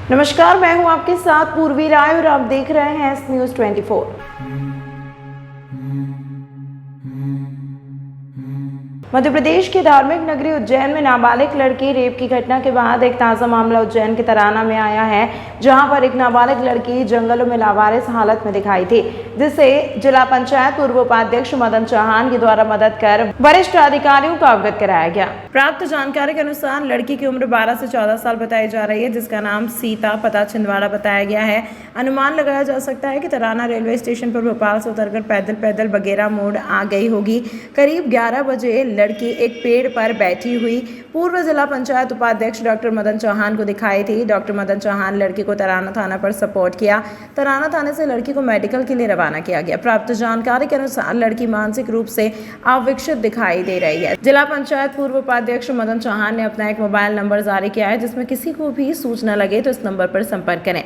नमस्कार, मैं हूं आपके साथ पूर्वी राय और आप देख रहे हैं एस न्यूज 24। मध्य प्रदेश के धार्मिक नगरी उज्जैन में नाबालिग लड़की रेप की घटना के बाद एक ताजा मामला उज्जैन के तराना में आया है, जहां पर एक नाबालिग लड़की जंगलों में लावारिस हालत में दिखाई थी, जिसे जिला पंचायत पूर्व उपाध्यक्ष मदन चौहान के द्वारा मदद कर वरिष्ठ अधिकारियों को अवगत कराया गया। प्राप्त जानकारी के अनुसार लड़की की उम्र 12 से 14 साल बताई जा रही है, जिसका नाम सीता, पता छिंदवाड़ा बताया गया है। अनुमान लगाया जा सकता है कि तराना रेलवे स्टेशन पर भोपाल से उतरकर पैदल बगेरा मोड़ आ गई होगी। करीब 11 बजे लड़की एक पेड़ पर बैठी हुई पूर्व जिला पंचायत उपाध्यक्ष डॉक्टर मदन चौहान को दिखाई थी। डॉक्टर मदन चौहान लड़की को तराना थाना पर सपोर्ट किया। तराना थाने से लड़की को मेडिकल के लिए रवाना किया गया। प्राप्त जानकारी के अनुसार लड़की मानसिक रूप से अविकसित दिखाई दे रही है। जिला पंचायत पूर्व उपाध्यक्छ मदन चौहान ने अपना एक मोबाइल नंबर जारी किया है, जिसमें किसी को भी सूचना लगे तो इस नंबर पर संपर्क करें।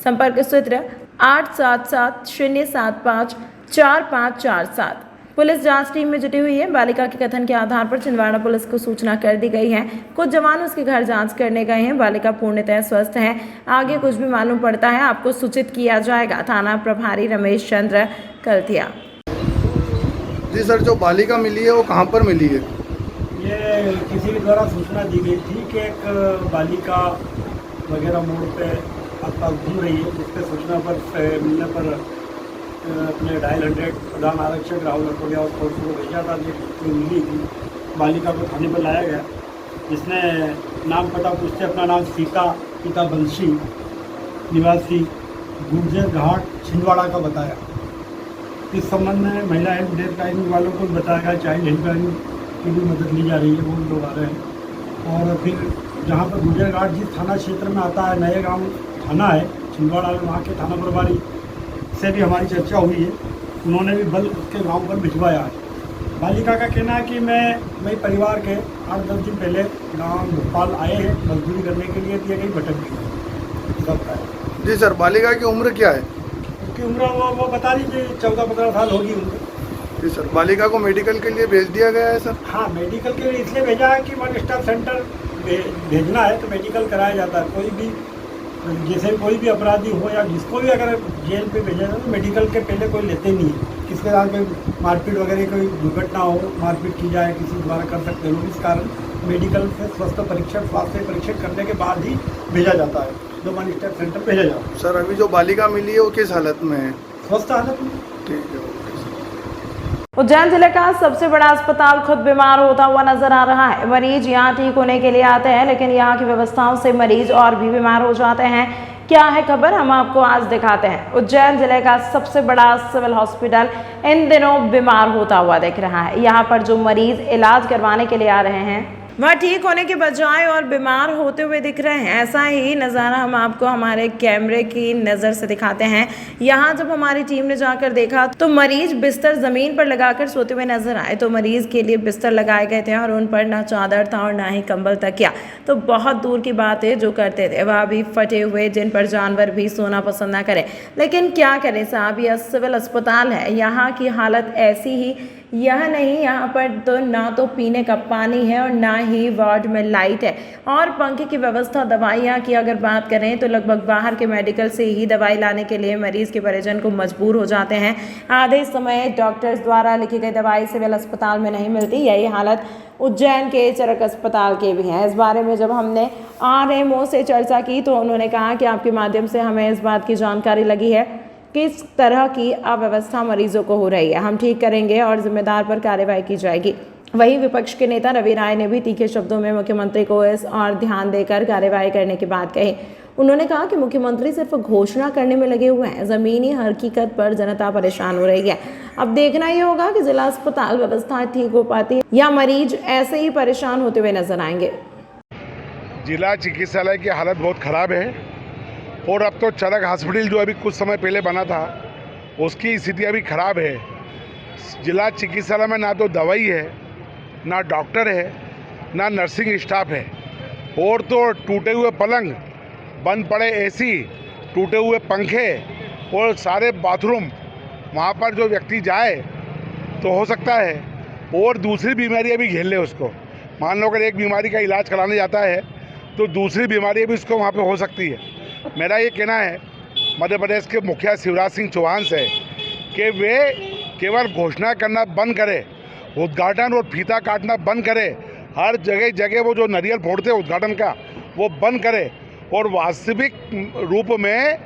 संपर्क सूत्र 8770754547। पुलिस जांच टीम में जुटी हुई है। बालिका के कथन के आधार पर छिंदवाड़ा पुलिस को सूचना कर दी गई है। कुछ जवान उसके घर जांच करने गए हैं। बालिका पूर्णतः स्वस्थ है। आगे कुछ भी मालूम पड़ता है आपको सूचित किया जाएगा। थाना प्रभारी रमेश चंद्र कलथिया। जी सर, जो बालिका मिली है वो कहाँ पर मिली है? ये किसी के द्वारा सूचना दी गई थी कि एक बालिका वगैरह मोड़ पे आसपास घूम रही है, जिसके सूचना पर मिलने पर अपने डायल 100 प्रधान आरक्षक राहुल रटोड़िया और फोर्स को भेजा था। जो मिली थी बालिका को थाने पर लाया गया, जिसने नाम पता पूछते अपना नाम सीता पिता बंशी निवासी गुर्जर घाट छिंदवाड़ा का बताया। इस संबंध में महिला हेल्प डेस्क लाइन वालों को बताया गया, चाइल्ड हेल्पलाइन की भी मदद ली जा रही है, वो लोग आ रहे हैं। और फिर जहाँ पर गुर्जर घाट जिस थाना क्षेत्र में आता है, नए गाँव थाना है छिंदवाड़ा में, वहाँ के थाना प्रभारी से भी हमारी चर्चा हुई है। उन्होंने भी बल उसके गांव पर भिजवाया है। बालिका का कहना है कि मैं परिवार के 8-10 दिन पहले गांव भोपाल आए हैं मजदूरी करने के लिए, दिए गई भटक गई सबका। जी सर, बालिका की उम्र क्या है? उसकी उम्र वो बता दीजिए 14-15 साल होगी उम्र। जी सर, बालिका को मेडिकल के लिए भेज दिया गया है सर? हाँ, मेडिकल के लिए इसलिए भेजा है कि 1 स्टार सेंटर भेजना है तो मेडिकल कराया जाता है। कोई भी जैसे कोई भी अपराधी हो या जिसको भी अगर जेल पे भेजा जाए तो मेडिकल के पहले कोई लेते नहीं है। किसके साथ कोई मारपीट वगैरह कोई दुर्घटना हो, मारपीट की जाए किसी द्वारा कर सकते लोग, इस कारण मेडिकल से स्वास्थ्य परीक्षण करने के बाद ही भेजा जाता है, जो 1 स्टार सेंटर भेजा जाता है। सर, अभी जो बालिका मिली है वो किस हालत में है? स्वस्थ हालत में। ठीक है। उज्जैन जिले का सबसे बड़ा अस्पताल खुद बीमार होता हुआ नजर आ रहा है। मरीज यहां ठीक होने के लिए आते हैं, लेकिन यहां की व्यवस्थाओं से मरीज और भी बीमार हो जाते हैं। क्या है खबर, हम आपको आज दिखाते हैं। उज्जैन जिले का सबसे बड़ा सिविल हॉस्पिटल इन दिनों बीमार होता हुआ दिख रहा है। यहाँ पर जो मरीज इलाज करवाने के लिए आ रहे हैं वह ठीक होने के बजाय और बीमार होते हुए दिख रहे हैं। ऐसा ही नज़ारा हम आपको हमारे कैमरे की नज़र से दिखाते हैं। यहाँ जब हमारी टीम ने जाकर देखा तो मरीज बिस्तर ज़मीन पर लगाकर सोते हुए नजर आए। तो मरीज के लिए बिस्तर लगाए गए थे और उन पर ना चादर था और ना ही कंबल तकिया। तो बहुत दूर की बात है, जो करते थे वह भी फटे हुए, जिन पर जानवर भी सोना पसंद ना करें। लेकिन क्या करें साहब, यह सिविल अस्पताल है, यहाँ की हालत ऐसी ही। यह नहीं, यहाँ पर तो ना तो पीने का पानी है और ना ही वार्ड में लाइट है और पंखे की व्यवस्था। दवाइयाँ की अगर बात करें तो लगभग बाहर के मेडिकल से ही दवाई लाने के लिए मरीज के परिजन को मजबूर हो जाते हैं। आधे समय डॉक्टर्स द्वारा लिखी गई दवाई सिविल अस्पताल में नहीं मिलती। यही हालत उज्जैन के चरक अस्पताल के भी हैं। इस बारे में जब हमने RMO से चर्चा की तो उन्होंने कहा कि आपके माध्यम से हमें इस बात की जानकारी लगी है किस तरह की अव्यवस्था मरीजों को हो रही है। हम ठीक करेंगे और जिम्मेदार पर कार्रवाई की जाएगी। वहीं विपक्ष के नेता रवि राय ने भी तीखे शब्दों में मुख्यमंत्री को इस और ध्यान देकर कार्रवाई करने की बात कही। उन्होंने कहा कि मुख्यमंत्री सिर्फ घोषणा करने में लगे हुए हैं, जमीनी हकीकत पर जनता परेशान हो रही है। अब देखना ही होगा कि जिला अस्पताल व्यवस्था ठीक हो पाती है या मरीज ऐसे ही परेशान होते हुए नजर आएंगे। जिला चिकित्सालय की हालत बहुत ख़राब है और अब तो चरक हॉस्पिटल जो अभी कुछ समय पहले बना था उसकी स्थिति अभी ख़राब है। जिला चिकित्सालय में ना तो दवाई है, ना डॉक्टर है, ना नर्सिंग स्टाफ है और तो टूटे हुए पलंग, बंद पड़े AC, टूटे हुए पंखे और सारे बाथरूम। वहाँ पर जो व्यक्ति जाए तो हो सकता है और दूसरी बीमारियाँ भी घेर ले उसको। मान लो अगर एक बीमारी का इलाज कराने जाता है तो दूसरी बीमारी भी उसको वहाँ पे हो सकती है। मेरा ये कहना है मध्य प्रदेश के मुखिया शिवराज सिंह चौहान से कि वे केवल घोषणा करना बंद करें, उद्घाटन और फीता काटना बंद करें, हर जगह जगह वो जो नारियल फोड़ते हैं उद्घाटन का वो बंद करें और वास्तविक रूप में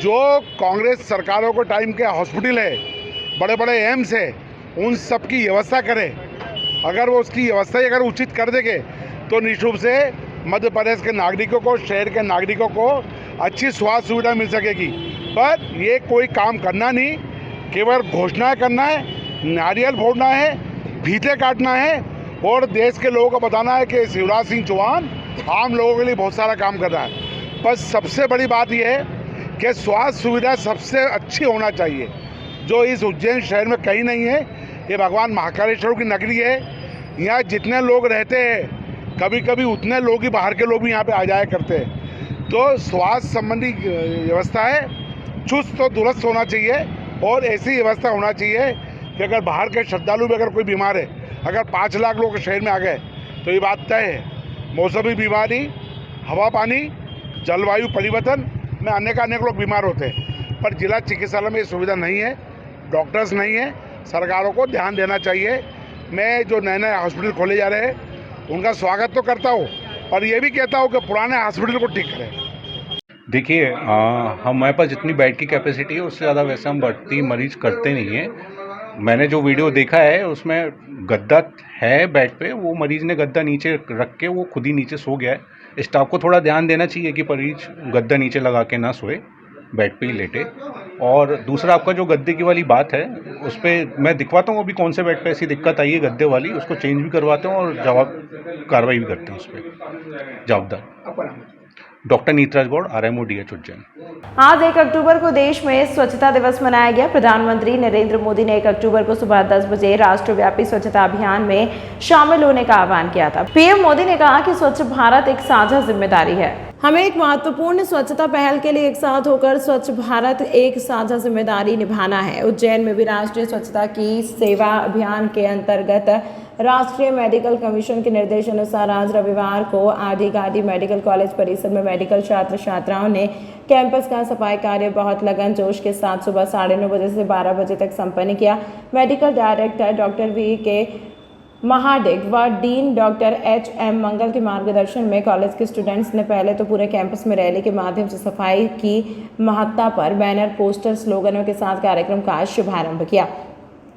जो कांग्रेस सरकारों के टाइम के हॉस्पिटल है, बड़े बड़े एम्स है, उन सब की व्यवस्था करें। अगर वो उसकी व्यवस्था अगर उचित कर देंगे तो निश्चित रूप से मध्य प्रदेश के नागरिकों को, शहर के नागरिकों को अच्छी स्वास्थ्य सुविधा मिल सकेगी। पर ये कोई काम करना नहीं, केवल घोषणा करना है, नारियल फोड़ना है, फीते काटना है और देश के लोगों को बताना है कि शिवराज सिंह चौहान आम लोगों के लिए बहुत सारा काम कर रहा है। पर सबसे बड़ी बात यह है कि स्वास्थ्य सुविधा सबसे अच्छी होना चाहिए, जो इस उज्जैन शहर में कहीं नहीं है। ये भगवान महाकालेश्वर की नगरी है, यहाँ जितने लोग रहते हैं कभी कभी उतने लोग ही बाहर के लोग भी यहाँ पे आ जाया करते हैं। तो स्वास्थ्य संबंधी व्यवस्था है, चुस्त और दुरुस्त होना चाहिए और ऐसी व्यवस्था होना चाहिए कि अगर बाहर के श्रद्धालु भी अगर कोई बीमार है, अगर 5 लाख लोग शहर में आ गए तो ये बात तय है, मौसमी बीमारी, हवा पानी, जलवायु परिवर्तन में अनेक लोग बीमार होते हैं। पर जिला चिकित्सालय में ये सुविधा नहीं है, डॉक्टर्स नहीं है। सरकारों को ध्यान देना चाहिए। मैं जो नए नए हॉस्पिटल खोले जा रहे हैं उनका स्वागत तो करता हूँ, पर यह भी कहता हूँ कि पुराने हॉस्पिटल को ठीक करें। देखिए, हमारे पास जितनी बेड की कैपेसिटी है उससे ज़्यादा वैसे हम भर्ती मरीज करते नहीं हैं। मैंने जो वीडियो देखा है उसमें गद्दा है बेड पे, वो मरीज़ ने गद्दा नीचे रख के वो खुद ही नीचे सो गया है। स्टाफ को थोड़ा ध्यान देना चाहिए कि मरीज गद्दा नीचे लगा के ना सोए, बेड पे ही लेटे। और दूसरा आपका जो गद्दे की वाली बात है उस पर मैं दिखवाता हूँ अभी कौन से बेड पे ऐसी दिक्कत आई है गद्दे वाली, उसको चेंज भी करवाते हैं और जवाब कार्रवाई भी करते हैं उस पर जवाबदार। Doctor Neetraj Gaur, RMO DH Ujjain. आज 1 अक्टूबर को देश में स्वच्छता दिवस मनाया गया। प्रधानमंत्री नरेंद्र मोदी ने 1 अक्टूबर को सुबह 10 बजे राष्ट्रव्यापी स्वच्छता अभियान में शामिल होने का आह्वान किया था। पीएम मोदी ने कहा कि स्वच्छ भारत एक साझा जिम्मेदारी है। हमें एक महत्वपूर्ण स्वच्छता पहल के लिए एक साथ होकर स्वच्छ भारत एक साझा जिम्मेदारी निभाना है। उज्जैन में भी राष्ट्रीय स्वच्छता की सेवा अभियान के अंतर्गत राष्ट्रीय मेडिकल कमीशन के निर्देशानुसार आज रविवार को आदिगादी मेडिकल कॉलेज परिसर में मेडिकल छात्र छात्राओं ने कैंपस का सफाई कार्य बहुत लगन जोश के साथ सुबह 9:30 बजे से 12 बजे तक संपन्न किया। Medical director doctor VK Mahadik व डीन डॉक्टर HM मंगल के मार्गदर्शन में कॉलेज के स्टूडेंट्स ने पहले तो पूरे कैंपस में रैली के माध्यम से सफाई की महत्ता पर बैनर, पोस्टर, स्लोगनों के साथ कार्यक्रम का शुभारंभ किया।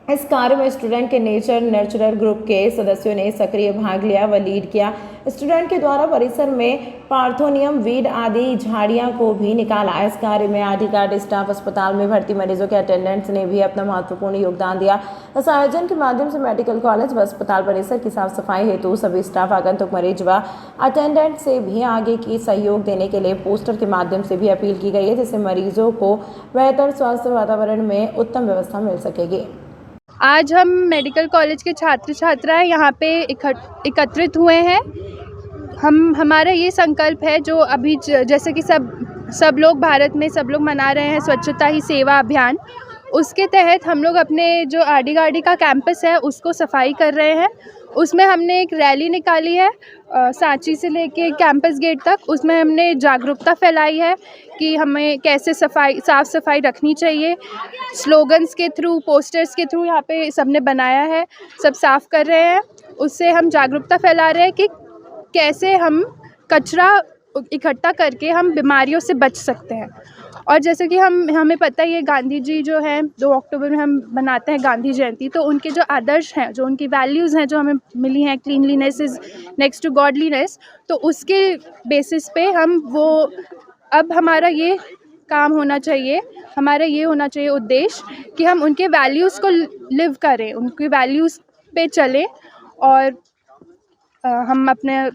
इस कार्य में स्टूडेंट के नेचर नर्चरर ग्रुप के सदस्यों ने सक्रिय भाग लिया व लीड किया। स्टूडेंट के द्वारा परिसर में पार्थोनियम, वीड आदि झाड़ियां को भी निकाला। इस कार्य में आदिगार्ड स्टाफ, अस्पताल में भर्ती मरीजों के अटेंडेंट्स ने भी अपना महत्वपूर्ण योगदान दिया। इस आयोजन के माध्यम से मेडिकल कॉलेज व अस्पताल परिसर की साफ सफाई हेतु सभी स्टाफ, आगंतुक मरीज व अटेंडेंट से भी आगे की सहयोग देने के लिए पोस्टर के माध्यम से भी अपील की गई है, जिससे मरीजों को बेहतर स्वास्थ्य वातावरण में उत्तम व्यवस्था मिल सकेगी। आज हम मेडिकल कॉलेज के छात्र छात्राएं यहाँ पे एकत्रित हुए हैं। हमारा ये संकल्प है जो अभी जैसे कि सब लोग भारत में सब लोग मना रहे हैं स्वच्छता ही सेवा अभियान, उसके तहत हम लोग अपने जो आदिगाड़ी का कैंपस है उसको सफाई कर रहे हैं। उसमें हमने एक रैली निकाली है सांची से लेके कैंपस गेट तक। उसमें हमने जागरूकता फैलाई है कि हमें कैसे साफ़ सफाई रखनी चाहिए। स्लोगन्स के थ्रू, पोस्टर्स के थ्रू यहाँ पे सबने बनाया है, सब साफ़ कर रहे हैं। उससे हम जागरूकता फैला रहे हैं कि कैसे हम कचरा इकट्ठा करके हम बीमारियों से बच सकते हैं। और जैसे कि हमें पता ही है गांधी जी जो हैं 2 अक्टूबर में हम बनाते हैं गांधी जयंती, तो उनके जो आदर्श हैं, जो उनकी वैल्यूज़ हैं जो हमें मिली हैं, cleanliness is next to godliness, तो उसके बेसिस पे हम वो अब हमारा ये काम होना चाहिए, हमारा ये होना चाहिए उद्देश्य कि हम उनके वैल्यूज़ को लिव करें, उनके वैल्यूज़ पे चलें और हम अपने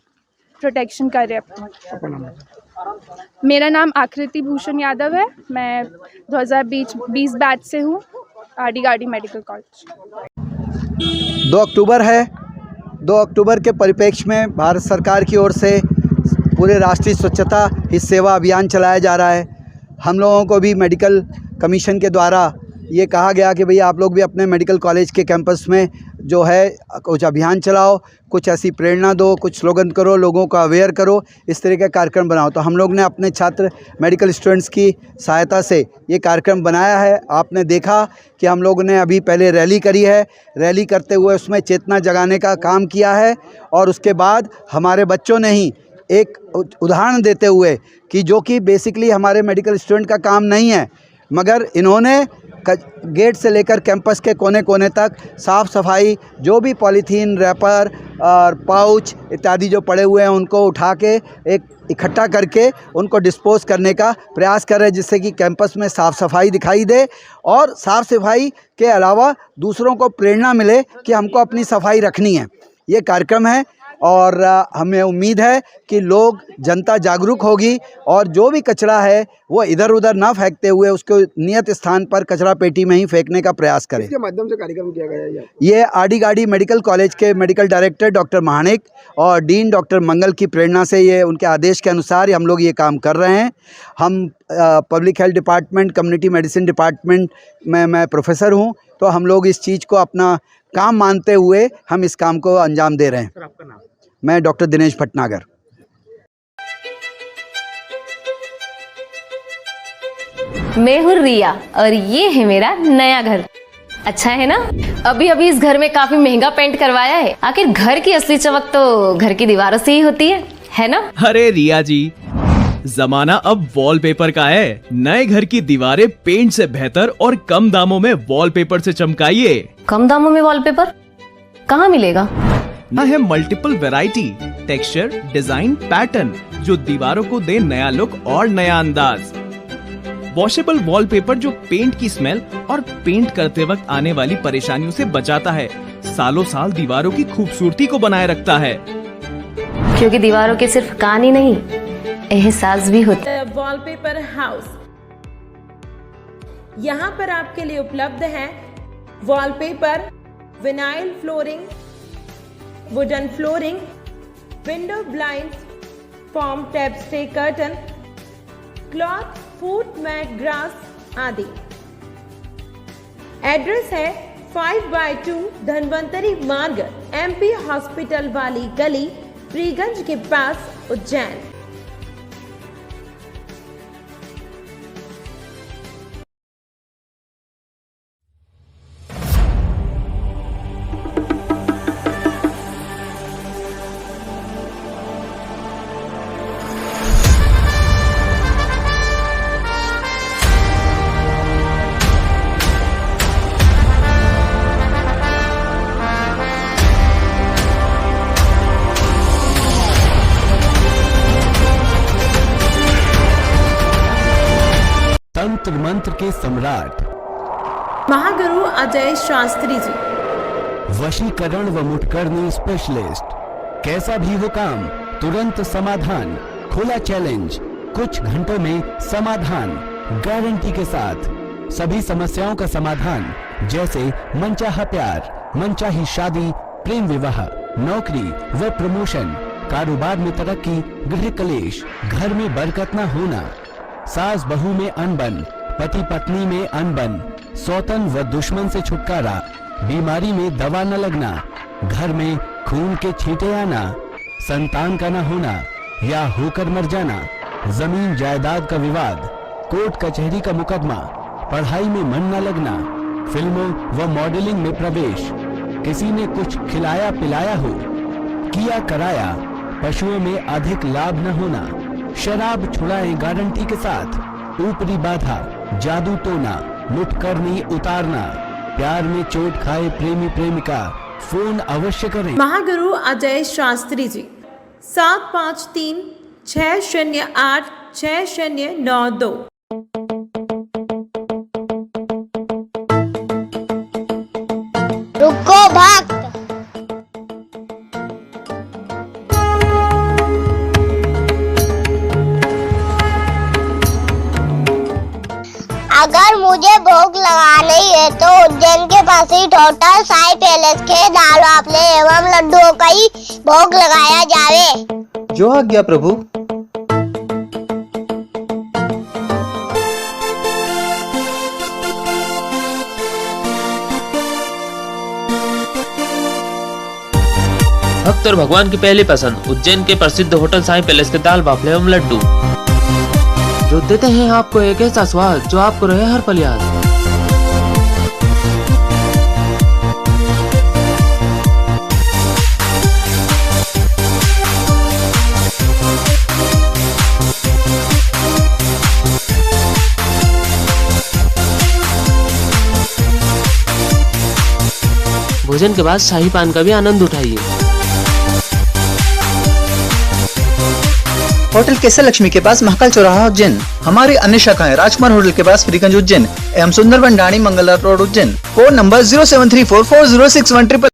प्रोटेक्शन करें अपना। मेरा नाम आकृति भूषण यादव है। मैं 2020 बैच से हूँ, आदिगाड़ी मेडिकल कॉलेज। 2 अक्टूबर है। 2 अक्टूबर के परिप्रेक्ष्य में भारत सरकार की ओर से पूरे राष्ट्रीय स्वच्छता ही सेवा अभियान चलाया जा रहा है। हम लोगों को भी मेडिकल कमीशन के द्वारा ये कहा गया कि भई आप लोग भी अपने मेडिकल कॉलेज के कैंपस में जो है कुछ अभियान चलाओ, कुछ ऐसी प्रेरणा दो, कुछ स्लोगन करो, लोगों को अवेयर करो, इस तरह का कार्यक्रम बनाओ। तो हम लोग ने अपने छात्र मेडिकल स्टूडेंट्स की सहायता से ये कार्यक्रम बनाया है। आपने देखा कि हम लोगों ने अभी पहले रैली करी है, रैली करते हुए उसमें चेतना जगाने का काम किया है, और उसके बाद हमारे बच्चों ने ही एक उदाहरण देते हुए कि जो कि बेसिकली हमारे मेडिकल स्टूडेंट का काम नहीं है, मगर इन्होंने गेट से लेकर कैंपस के कोने कोने तक साफ़ सफाई, जो भी पॉलीथीन, रैपर और पाउच इत्यादि जो पड़े हुए हैं उनको उठा के एक इकट्ठा करके उनको डिस्पोज करने का प्रयास कर रहे हैं, जिससे कि कैंपस में साफ़ सफाई दिखाई दे और साफ़ सफाई के अलावा दूसरों को प्रेरणा मिले कि हमको अपनी सफाई रखनी है। ये कार्यक्रम है और हमें उम्मीद है कि लोग, जनता जागरूक होगी और जो भी कचरा है वो इधर उधर ना फेंकते हुए उसको नियत स्थान पर कचरा पेटी में ही फेंकने का प्रयास करें। इसके माध्यम से कार्यक्रम किया गया है। ये आड़ी गाड़ी मेडिकल कॉलेज के मेडिकल डायरेक्टर डॉक्टर महानिक और डीन डॉक्टर मंगल की प्रेरणा से, ये उनके आदेश के अनुसार हम लोग ये काम कर रहे हैं। हम public health department, community medicine department में मैं प्रोफेसर हूँ, तो हम लोग इस चीज़ को अपना काम मानते हुए हम इस काम को अंजाम दे रहे हैं। सर, आपका नाम? मैं डॉक्टर दिनेश भटनागर। मैं हूँ रिया और ये है मेरा नया घर। अच्छा है ना? अभी अभी इस घर में काफी महंगा पेंट करवाया है। आखिर घर की असली चमक तो घर की दीवारों से ही होती है ना? अरे रिया जी, जमाना अब वॉलपेपर का है। नए घर की दीवारें पेंट से बेहतर और कम दामों में वॉलपेपर से चमकाइए। कम दामों में वॉलपेपर कहाँ मिलेगा? है multiple variety, texture, design, pattern जो दीवारों को दे नया लुक और नया अंदाज। वॉशेबल वॉलपेपर जो पेंट की स्मेल और पेंट करते वक्त आने वाली परेशानियों से बचाता है, सालों साल दीवारों की खूबसूरती को बनाए रखता है। क्योंकि दीवारों के सिर्फ कान ही नहीं, एहसास भी होता है। वॉलपेपर हाउस, यहाँ पर आपके लिए उपलब्ध है wallpaper, vinyl flooring, wooden flooring, window blinds, foam tapestry curtain, cloth, foot mat, grass आदि। एड्रेस है 5/2 धनवंतरी मार्ग, MP हॉस्पिटल वाली गली, फ्रीगंज के पास, उज्जैन। तंत्र मंत्र के सम्राट महागुरु अजय शास्त्री जी, वशीकरण व मुठकरनी स्पेशलिस्ट। कैसा भी हो काम, तुरंत समाधान, खुला चैलेंज, कुछ घंटों में समाधान, गारंटी के साथ। सभी समस्याओं का समाधान, जैसे मनचाहा प्यार, मनचाही शादी, प्रेम विवाह, नौकरी व प्रमोशन, कारोबार में तरक्की, गृह कलेश, घर में बरकत न होना, सास बहू में अनबन, पति पत्नी में अनबन, सौतन व दुश्मन से छुटकारा, बीमारी में दवा न लगना, घर में खून के छींटे आना, संतान का न होना या होकर मर जाना, जमीन जायदाद का विवाद, कोर्ट कचहरी का मुकदमा, पढ़ाई में मन न लगना, फिल्मों व मॉडलिंग में प्रवेश, किसी ने कुछ खिलाया पिलाया हो, किया कराया, पशुओं में अधिक लाभ न होना, शराब छुड़ाएं गारंटी के साथ, ऊपरी बाधा, जादू टोना, मुठकरनी उतारना, प्यार में चोट खाए प्रेमी प्रेमिका, फोन अवश्य करें। महागुरु अजय शास्त्री जी, 753 608 6092। रुको भक्त, अगर मुझे भोग लगानी है तो उज्जैन के पास ही होटल साई पैलेस के दाल वाफले एवं लड्डुओं का ही भोग लगाया जावे। जो आज्ञा प्रभु। भक्त और भगवान की पहली पसंद उज्जैन के प्रसिद्ध होटल साईं पैलेस के दाल बाफले एवं लड्डू, जो देते हैं आपको एक ऐसा स्वाद जो आपको रहे हर पल याद। भोजन के बाद शाही पान का भी आनंद उठाइए। होटल केसर लक्ष्मी के पास महाकाल चौराहा उज्जैन। हमारी अन्य शाखाएं राजकुमार होटल के पास फ्रीगंज उज्जैन एवं सुंदरबन डाणी Mangla road Ujjain. Phone number 073440611.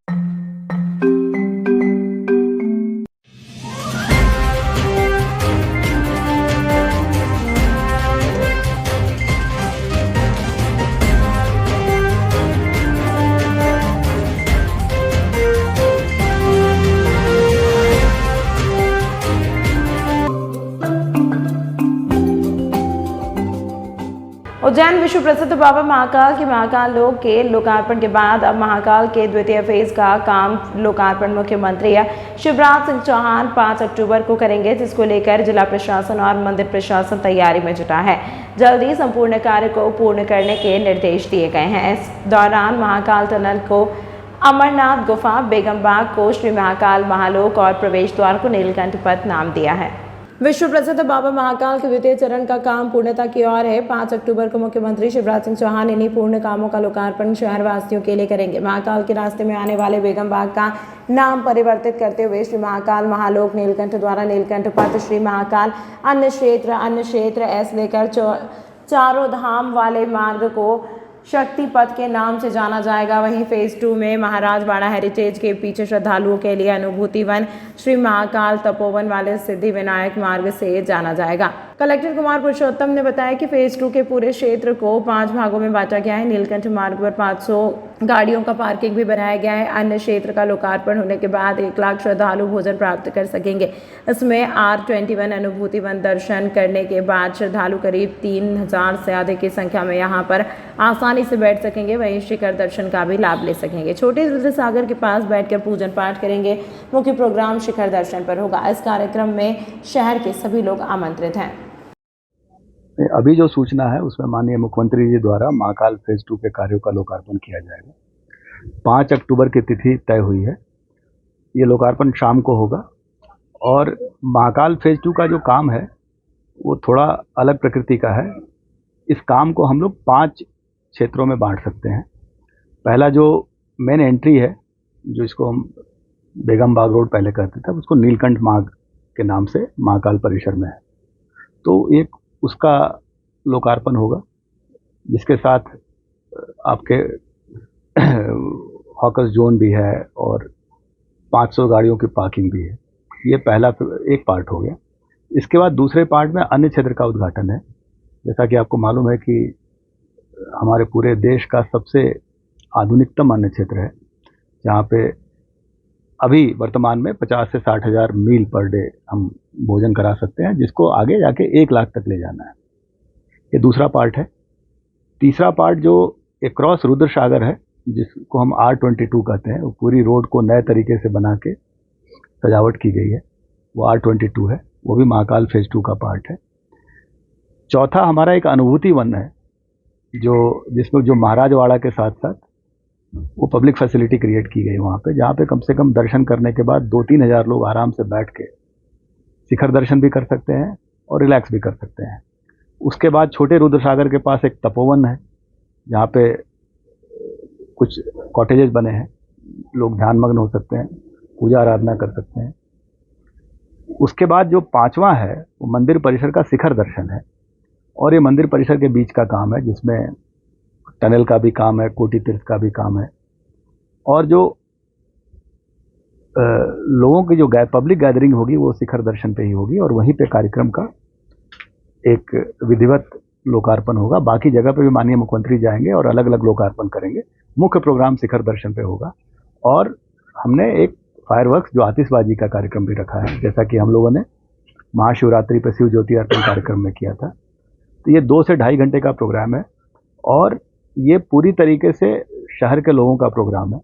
Ujjain विश्व प्रसिद्ध बाबा महाकाल की महाकाल लोक के लोकार्पण के बाद अब महाकाल के द्वितीय फेज का काम लोकार्पण मुख्यमंत्री शिवराज सिंह चौहान 5 अक्टूबर को करेंगे, जिसको लेकर जिला प्रशासन और मंदिर प्रशासन तैयारी में जुटा है। जल्दी संपूर्ण कार्य को पूर्ण करने के निर्देश दिए गए हैं। इस दौरान महाकाल टनल को अमरनाथ गुफा, बेगम बाग को श्री महाकाल महालोक और प्रवेश द्वार को नीलकंठ पथ नाम दिया है। विश्व प्रसिद्ध बाबा महाकाल के द्वितीय चरण का काम पूर्णता की ओर है। 5 अक्टूबर को मुख्यमंत्री शिवराज सिंह चौहान इन्हीं पूर्ण कामों का लोकार्पण शहरवासियों के लिए करेंगे। महाकाल के रास्ते में आने वाले बेगम बाग का नाम परिवर्तित करते हुए श्री महाकाल महालोक, नीलकंठ द्वारा नीलकंठ पथ, श्री महाकाल अन्न क्षेत्र ऐसे लेकर चारों धाम वाले मार्ग को शक्ति पथ के नाम से जाना जाएगा। वहीं फेज 2 में महाराज बाड़ा हेरिटेज के पीछे श्रद्धालुओं के लिए अनुभूति वन, श्री महाकाल तपोवन वाले सिद्धि विनायक मार्ग से जाना जाएगा। कलेक्टर कुमार पुरुषोत्तम ने बताया कि फेज 2 के पूरे क्षेत्र को 5 भागों में बांटा गया है। नीलकंठ मार्ग पर 500 गाड़ियों का पार्किंग भी बनाया गया है। अन्य क्षेत्र का लोकार्पण होने के बाद 1 लाख श्रद्धालु भोजन प्राप्त कर सकेंगे। इसमें R21 अनुभूति वन दर्शन करने के बाद श्रद्धालु करीब 3000 से अधिक की संख्या में यहाँ पर आसानी से बैठ सकेंगे। वहीं शिखर दर्शन का भी लाभ ले सकेंगे। छोटे रुद्र सागर के पास बैठकर पूजन पाठ करेंगे। मुख्य प्रोग्राम शिखर दर्शन पर होगा। इस कार्यक्रम में शहर के सभी लोग आमंत्रित हैं। अभी जो सूचना है उसमें माननीय मुख्यमंत्री जी द्वारा महाकाल फेज 2 के कार्यों का लोकार्पण किया जाएगा। 5 अक्टूबर की तिथि तय हुई है। ये लोकार्पण शाम को होगा और महाकाल फेज 2 का जो काम है वो थोड़ा अलग प्रकृति का है। इस काम को हम लोग 5 क्षेत्रों में बांट सकते हैं। पहला जो मेन एंट्री है, जो इसको हम बेगम बाग रोड पहले कहते थे, उसको नीलकंठ मार्ग के नाम से महाकाल परिसर में है, तो एक उसका लोकार्पण होगा, जिसके साथ आपके हॉकर्स जोन भी है और 500 गाड़ियों की पार्किंग भी है। ये पहला एक पार्ट हो गया। इसके बाद दूसरे पार्ट में अन्य क्षेत्र का उद्घाटन है। जैसा कि आपको मालूम है कि हमारे पूरे देश का सबसे आधुनिकतम अन्य क्षेत्र है, जहाँ पे अभी वर्तमान में 50 से 60 हज़ार मील पर डे हम भोजन करा सकते हैं, जिसको आगे जाके 1 लाख तक ले जाना है। ये दूसरा पार्ट है। तीसरा पार्ट जो एक क्रॉस रुद्र सागर है, जिसको हम R22 कहते हैं, वो पूरी रोड को नए तरीके से बना के सजावट की गई है, वो R22 है। वो भी महाकाल फेज 2 का पार्ट है। चौथा हमारा एक अनुभूति वन है, जिसमें जो महाराज वाड़ा के साथ साथ वो पब्लिक फैसिलिटी क्रिएट की गई वहाँ पे, जहाँ पे कम से कम दर्शन करने के बाद 2-3 हज़ार लोग आराम से बैठ के शिखर दर्शन भी कर सकते हैं और रिलैक्स भी कर सकते हैं। उसके बाद छोटे रुद्र सागर के पास एक तपोवन है, जहाँ पे कुछ कॉटेजेस बने हैं, लोग ध्यानमग्न हो सकते हैं, पूजा आराधना कर सकते हैं। उसके बाद जो 5वां है वो मंदिर परिसर का शिखर दर्शन है, और ये मंदिर परिसर के बीच का काम है, जिसमें टनल का भी काम है, कोटि तीर्थ का भी काम है, और जो लोगों की जो पब्लिक गैदरिंग होगी वो शिखर दर्शन पे ही होगी, और वहीं पे कार्यक्रम का एक विधिवत लोकार्पण होगा। बाकी जगह पे भी माननीय मुख्यमंत्री जाएंगे और अलग अलग लोकार्पण करेंगे। मुख्य प्रोग्राम शिखर दर्शन पे होगा, और हमने एक फायरवर्क्स जो आतिशबाजी का कार्यक्रम भी रखा है, जैसा कि हम लोगों ने महाशिवरात्रि पे शिव ज्योति अर्पण कार्यक्रम में किया था। तो ये 2 से 2.5 घंटे का प्रोग्राम है, और ये पूरी तरीके से शहर के लोगों का प्रोग्राम है।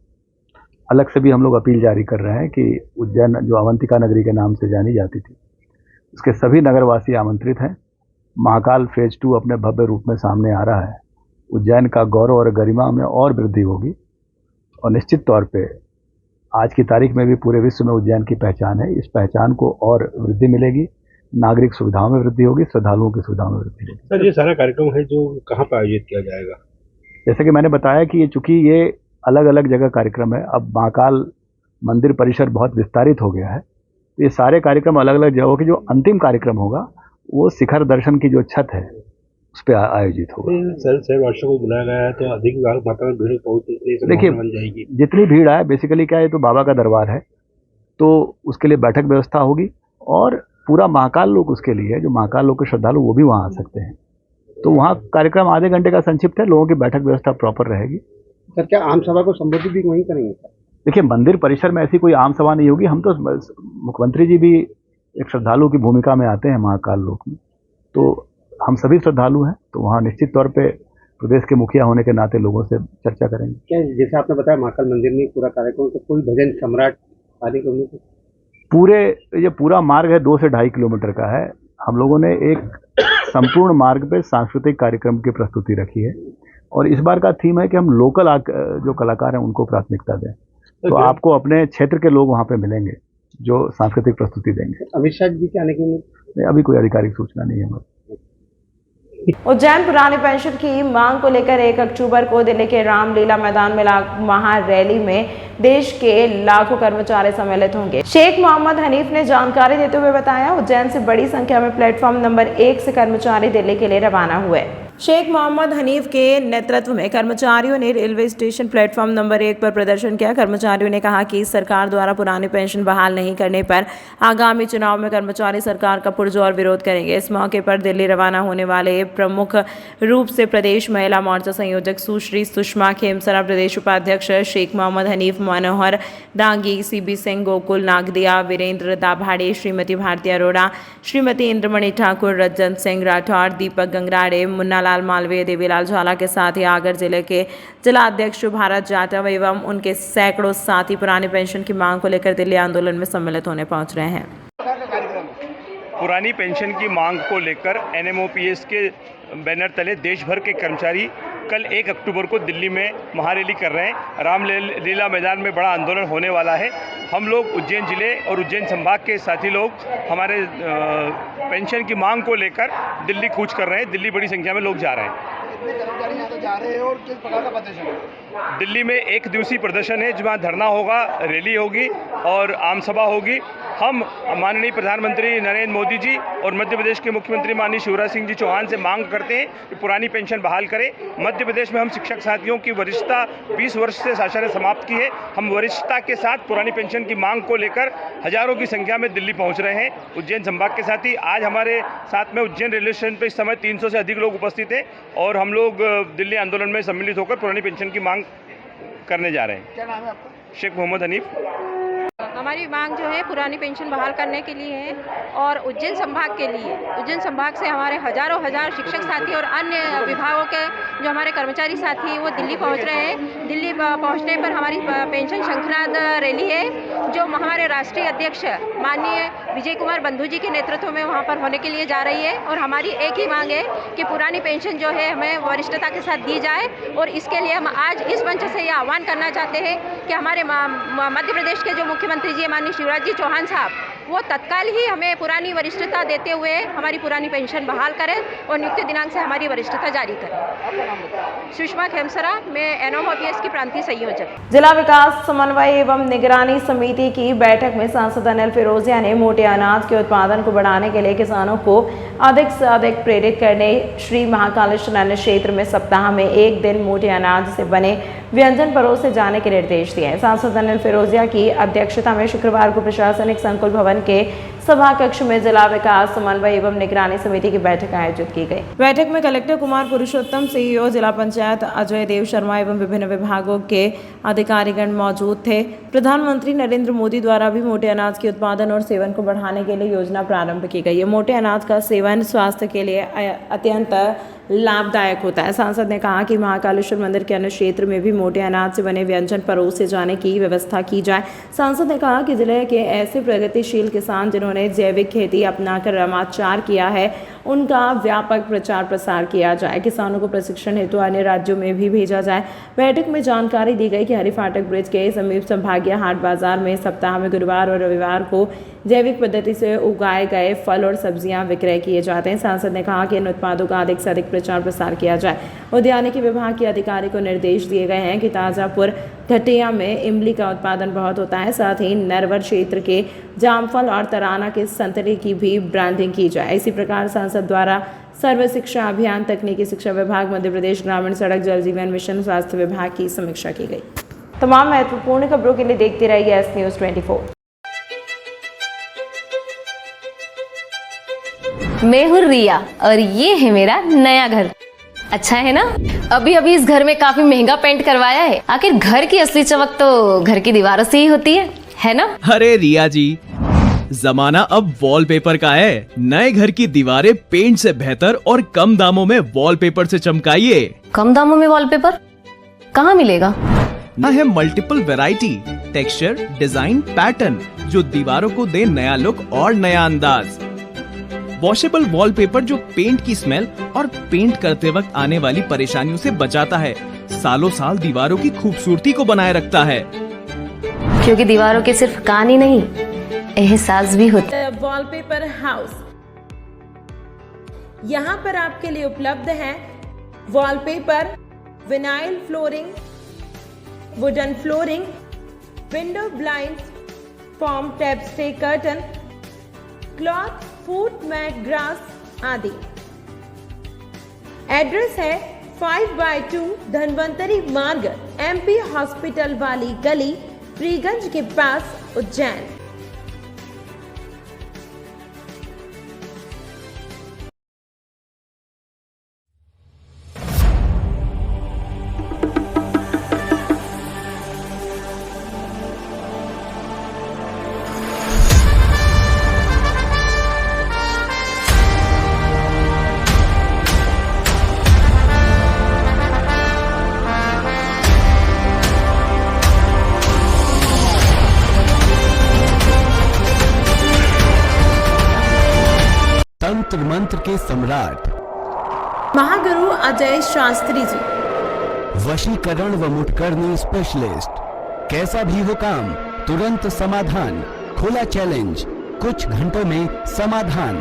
अलग से भी हम लोग अपील जारी कर रहे हैं कि उज्जैन जो अवंतिका नगरी के नाम से जानी जाती थी, उसके सभी नगरवासी आमंत्रित हैं। महाकाल फेज 2 अपने भव्य रूप में सामने आ रहा है। उज्जैन का गौरव और गरिमा में और वृद्धि होगी और निश्चित तौर पे आज की तारीख में भी पूरे विश्व में उज्जैन की पहचान है। इस पहचान को और वृद्धि मिलेगी, नागरिक सुविधाओं में वृद्धि होगी, श्रद्धालुओं की सुविधाओं में वृद्धि होगी। सर, ये सारा कार्यक्रम है जो कहाँ पर आयोजित किया जाएगा? जैसे कि मैंने बताया कि चूंकि ये अलग अलग जगह कार्यक्रम है, अब महाकाल मंदिर परिसर बहुत विस्तारित हो गया है, तो ये सारे कार्यक्रम अलग अलग जगहों के जो अंतिम कार्यक्रम होगा वो शिखर दर्शन की जो छत है उस पर आयोजित होगा। सर वर्षों को बुलाया गया है तो अधिक मात्रा में भीड़ पहुंचने देखिए, बन जाएगी। जितनी भीड़ आए, बेसिकली क्या है, तो बाबा का दरबार है तो उसके लिए बैठक व्यवस्था होगी और पूरा महाकाल लोक उसके लिए, जो महाकाल लोक के श्रद्धालु वो भी वहाँ आ सकते हैं। तो वहाँ कार्यक्रम आधे घंटे का संक्षिप्त है, लोगों की बैठक व्यवस्था प्रॉपर रहेगी। सर, क्या आम सभा को संबोधित भी वहीं करेंगे? देखिए, मंदिर परिसर में ऐसी कोई आम सभा नहीं होगी। हम तो मुख्यमंत्री जी भी एक श्रद्धालु की भूमिका में आते हैं महाकाल लोक में, तो हम सभी श्रद्धालु हैं, तो वहाँ निश्चित तौर पे प्रदेश के मुखिया होने के नाते लोगों से चर्चा करेंगे। क्या जैसे आपने बताया महाकाल मंदिर में पूरा कार्यक्रम, तो कोई भजन सम्राट आदि को पूरे ये पूरा मार्ग है 2 से 2.5 किलोमीटर का है। हम लोगों ने एक संपूर्ण मार्ग पे सांस्कृतिक कार्यक्रम की प्रस्तुति रखी है और इस बार का थीम है कि हम लोकल जो कलाकार हैं उनको प्राथमिकता दें। तो आपको अपने क्षेत्र के लोग वहाँ पे मिलेंगे जो सांस्कृतिक प्रस्तुति देंगे। अमित शाह जी के आने के लिए अभी कोई आधिकारिक सूचना नहीं है हमारे। उज्जैन पुरानी पेंशन की मांग को लेकर 1 अक्टूबर को दिल्ली के रामलीला मैदान में महारैली में देश के लाखों कर्मचारी सम्मिलित होंगे। शेख मोहम्मद हनीफ ने जानकारी देते हुए बताया, उज्जैन से बड़ी संख्या में प्लेटफॉर्म नंबर 1 से कर्मचारी दिल्ली के लिए रवाना हुए। शेख मोहम्मद हनीफ के नेतृत्व में कर्मचारियों ने रेलवे स्टेशन प्लेटफॉर्म नंबर 1 पर प्रदर्शन किया। कर्मचारियों ने कहा कि सरकार द्वारा पुरानी पेंशन बहाल नहीं करने पर आगामी चुनाव में कर्मचारी सरकार का पुरजोर विरोध करेंगे। इस मौके पर दिल्ली रवाना होने वाले प्रमुख रूप से प्रदेश महिला मोर्चा संयोजक सुश्री सुषमा खेमसरा, प्रदेश उपाध्यक्ष शेख मोहम्मद हनीफ, मनोहर डांगी, सीबी सिंह, गोकुल नागदिया, वीरेंद्र दाभाड़े, श्रीमती भारती अरोड़ा, श्रीमती इंद्रमणि ठाकुर, रज्जन सिंह राठौर, दीपक गंगराड़े, मुन्ना लाल मालवीय, देवीलाल झाला के साथ ही आगर जिले के जिलाध्यक्ष भारत जाटव एवं उनके सैकड़ों साथी पुरानी पेंशन की मांग को लेकर दिल्ली आंदोलन में सम्मिलित होने पहुंच रहे हैं। पुरानी पेंशन की मांग को लेकर NMOPS के बैनर तले देश भर के कर्मचारी कल 1 अक्टूबर को दिल्ली में महारैली कर रहे हैं। रामलीला मैदान में बड़ा आंदोलन होने वाला है। हम लोग उज्जैन जिले और उज्जैन संभाग के साथी लोग हमारे पेंशन की मांग को लेकर दिल्ली कूच कर रहे हैं। दिल्ली बड़ी संख्या में लोग जा रहे हैं। और किस प्रकार का प्रदर्शन है? दिल्ली में 1 दिवसीय प्रदर्शन है जहाँ धरना होगा, रैली होगी और आम सभा होगी। हम माननीय प्रधानमंत्री नरेंद्र मोदी जी और मध्य प्रदेश के मुख्यमंत्री माननीय शिवराज सिंह जी चौहान से मांग करते हैं कि पुरानी पेंशन बहाल करें। मध्य प्रदेश में हम शिक्षक साथियों की वरिष्ठता 20 वर्ष से शासन ने समाप्त की है। हम वरिष्ठता के साथ पुरानी पेंशन की मांग को लेकर हजारों की संख्या में दिल्ली पहुंच रहे हैं। उज्जैन संभाग के साथ ही आज हमारे साथ में उज्जैन रेलवे स्टेशन पर इस समय 300 से अधिक लोग उपस्थित हैं और हम लोग दिल्ली आंदोलन में सम्मिलित होकर पुरानी पेंशन की मांग करने जा रहे हैं। क्या नाम है आपका? शेख मोहम्मद हनीफ। हमारी मांग जो है पुरानी पेंशन बहाल करने के लिए है और उज्जैन संभाग के लिए। उज्जैन संभाग से हमारे हजार शिक्षक साथी और अन्य विभागों के जो हमारे कर्मचारी साथी हैं वो दिल्ली पहुंच रहे हैं। दिल्ली पहुंचने पर हमारी पेंशन शंखनाद रैली है जो हमारे राष्ट्रीय अध्यक्ष माननीय विजय कुमार बंधु जी के नेतृत्व में वहां पर होने के लिए जा रही है। और हमारी एक ही मांग है कि पुरानी पेंशन जो है हमें वरिष्ठता के साथ दी जाए और इसके लिए हम आज इस मंच से यह आह्वान करना चाहते हैं कि हमारे मध्य प्रदेश के जो मुख्यमंत्री जी माननीय शिवराज जी चौहान साहब वो तत्काल ही हमें पुरानी वरिष्ठता देते हुए हमारी पुरानी पेंशन बहाल करें और नियुक्ति दिनांक से हमारी वरिष्ठता जारी करें। सुषमा खेमसरा, मैं NMOPS की प्रांतीय संयोजक। जिला विकास समन्वय एवं निगरानी समिति की बैठक में सांसद अनिल फिरोजिया ने मोटे अनाज के उत्पादन को बढ़ाने के लिए किसानों को अधिक से अधिक प्रेरित करने श्री महाकालेश्वर अन्न क्षेत्र में सप्ताह में 1 दिन मोटे अनाज से बने व्यंजन परोसे जाने के निर्देश दिए। सांसद अनिल फिरोजिया की अध्यक्षता में शुक्रवार को प्रशासनिक संकुल भवन के सभा कक्ष में जिला विकास समन्वय एवं निगरानी समिति की बैठक आयोजित की गई। बैठक में कलेक्टर कुमार पुरुषोत्तम, CEO जिला पंचायत अजय देव शर्मा एवं विभिन्न विभागों के अधिकारीगण मौजूद थे। प्रधानमंत्री नरेंद्र मोदी द्वारा भी मोटे अनाज के उत्पादन और सेवन को बढ़ाने के लिए योजना प्रारंभ की गई है। मोटे अनाज का सेवन स्वास्थ्य के लिए अत्यंत लाभदायक होता है। सांसद ने कहा कि महाकालेश्वर मंदिर के अन्य क्षेत्र में भी मोटे अनाज से बने व्यंजन परोसे जाने की व्यवस्था की जाए। सांसद ने कहा कि जिले के ऐसे प्रगतिशील किसान जिन्होंने जैविक खेती अपनाकर रामाचार किया है, उनका व्यापक प्रचार प्रसार किया जाए। किसानों को प्रशिक्षण हेतु अन्य राज्यों में भी भेजा जाए। बैठक में जानकारी दी गई कि हरी फाटक ब्रिज के समीप संभागीय हाट बाजार में सप्ताह में गुरुवार और रविवार को जैविक पद्धति से उगाए गए फल और सब्जियां विक्रय किए जाते हैं। सांसद ने कहा कि इन उत्पादों का अधिक से अधिक प्रचार प्रसार किया जाए। उद्यानिकी विभाग के अधिकारी को निर्देश दिए गए हैं कि ताजापुर घटिया में इमली का उत्पादन बहुत होता है, साथ ही नरवर क्षेत्र के जामफल और तराना के संतरे की भी ब्रांडिंग की जाए। इसी प्रकार सांसद द्वारा सर्व शिक्षा अभियान, तकनीकी शिक्षा विभाग, मध्य प्रदेश ग्रामीण सड़क जल जीवन मिशन, स्वास्थ्य विभाग की समीक्षा की गई। तमाम महत्वपूर्ण खबरों के लिए देखते रहिए एस न्यूज़ 24। मैं हूँ रिया और ये है मेरा नया घर। अच्छा है ना? अभी अभी इस घर में काफी महंगा पेंट करवाया है। आखिर घर की असली चमक तो घर की दीवारों से ही होती है ना? अरे रिया जी, जमाना अब वॉलपेपर का है। नए घर की दीवारें पेंट से बेहतर और कम दामों में वॉलपेपर से चमकाइए। कम दामों में वॉलपेपर कहाँ मिलेगा? ना है multiple variety, texture, design, pattern जो दीवारों को दे नया लुक और नया अंदाज। वॉशेबल वॉलपेपर जो पेंट की स्मेल और पेंट करते वक्त आने वाली परेशानियों से बचाता है, सालों साल दीवारों की खूबसूरती को बनाए रखता है। क्योंकि दीवारों के सिर्फ कान ही नहीं, एहसास भी होता है। वॉलपेपर हाउस, यहाँ पर आपके लिए उपलब्ध है wallpaper, vinyl flooring, wooden flooring, window blind, foam tapestry curtain, cloth, foot mat, grass आदि। एड्रेस है 5/2 धनवंतरी मार्ग, MP हॉस्पिटल वाली गली, फ्रीगंज के पास, उज्जैन। तंत्र मंत्र के सम्राट महागुरु अजय शास्त्री जी, वशीकरण व मुठकरनी स्पेशलिस्ट। कैसा भी हो काम, तुरंत समाधान, खुला चैलेंज, कुछ घंटों में समाधान,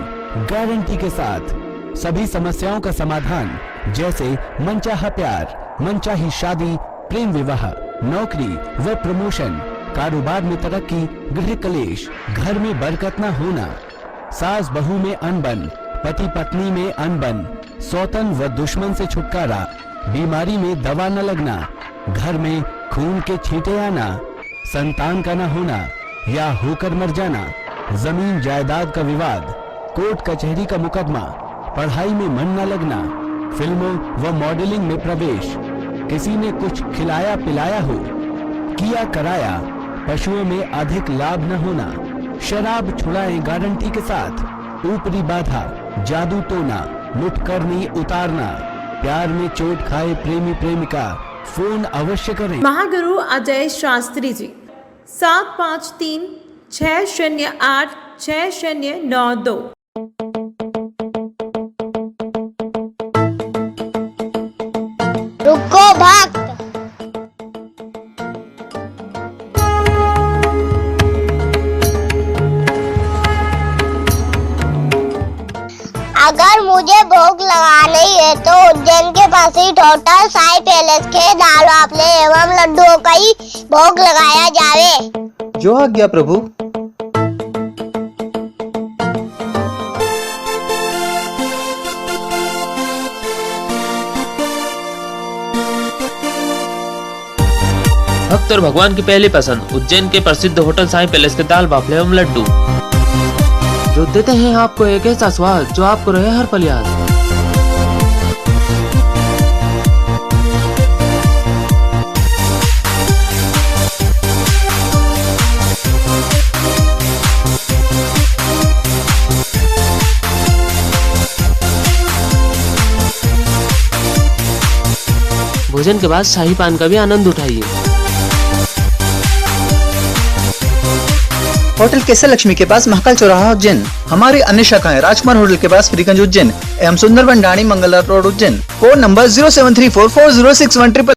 गारंटी के साथ। सभी समस्याओं का समाधान, जैसे मनचाहा प्यार, मनचाही शादी, प्रेम विवाह, नौकरी व प्रमोशन, कारोबार में तरक्की, गृह कलेश, घर में बरकत न होना, सास बहू में अनबन, पति पत्नी में अनबन, सौतन व दुश्मन से छुटकारा, बीमारी में दवा न लगना, घर में खून के छींटे आना, संतान का न होना या होकर मर जाना, जमीन जायदाद का विवाद, कोर्ट कचहरी का मुकदमा, पढ़ाई में मन न लगना, फिल्मों व मॉडलिंग में प्रवेश, किसी ने कुछ खिलाया पिलाया हो, किया कराया, पशुओं में अधिक लाभ न होना, शराब छुड़ाएं गारंटी के साथ, ऊपरी बाधा, जादू टोना, मुठकरनी उतारना, प्यार में चोट खाए प्रेमी प्रेमिका, फोन अवश्य करें। महागुरु अजय शास्त्री जी, 753 608 6092। रुको भक्त, अगर मुझे भोग लगानी है तो उज्जैन के पास ही होटल साई पैलेस के दाल बाफले एवं लड्डुओं का ही भोग लगाया जावे। जो आज्ञा प्रभु। भक्त और भगवान की पहली पसंद उज्जैन के प्रसिद्ध होटल साई पैलेस के दाल बाफले एवं लड्डू, जो देते हैं आपको एक ऐसा स्वाद जो आपको रहे हर पल याद। भोजन के बाद शाही पान का भी आनंद उठाइए। होटल केसर लक्ष्मी के पास महाकाल चौराहा उज्जैन। हमारी अन्य शाखाएं राजकुमार होटल के पास फ्रीगंज उज्जैन एवं Sundarban Dhani Mangla road Ujjain. Phone number 07344061